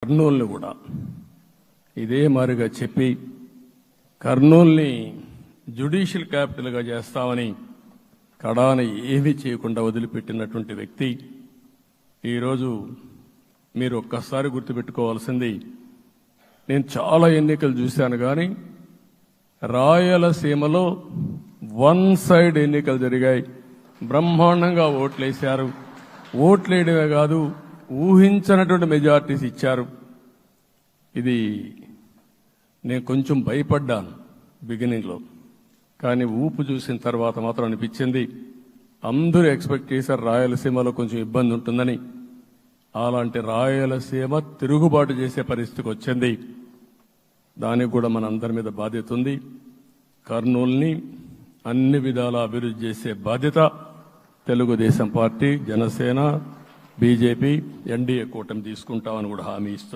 కర్నూలుని కూడా ఇదే మారిగా చెప్పి కర్నూలుని జ్యుడిషియల్ క్యాపిటల్గా చేస్తామని కడాన ఏమీ చేయకుండా వదిలిపెట్టినటువంటి వ్యక్తి ఈరోజు మీరు ఒక్కసారి గుర్తుపెట్టుకోవాల్సింది, నేను చాలా ఎన్నికలు చూశాను కానీ రాయలసీమలో వన్ సైడ్ ఎన్నికలు జరిగాయి. బ్రహ్మాండంగా ఓట్లేశారు. ఓట్లేయడమే కాదు, ఊహించనటువంటి మెజార్టీస్ ఇచ్చారు. ఇది నేను కొంచెం భయపడ్డాను బిగినింగ్లో, కానీ ఊపు చూసిన తర్వాత మాత్రం అనిపించింది అందరూ ఎక్స్పెక్ట్ చేశారు రాయలసీమలో కొంచెం ఇబ్బంది ఉంటుందని. అలాంటి రాయలసీమ తిరుగుబాటు చేసే పరిస్థితికి వచ్చింది. దానికి కూడా మన అందరి మీద బాధ్యత ఉంది. కర్నూలుని అన్ని విధాలా అభివృద్ధి చేసే బాధ్యత Telugu Desam party, Janasena, BJP, NDA కూటమి తీసుకుంటామని కూడా హామీ ఇస్తుంది.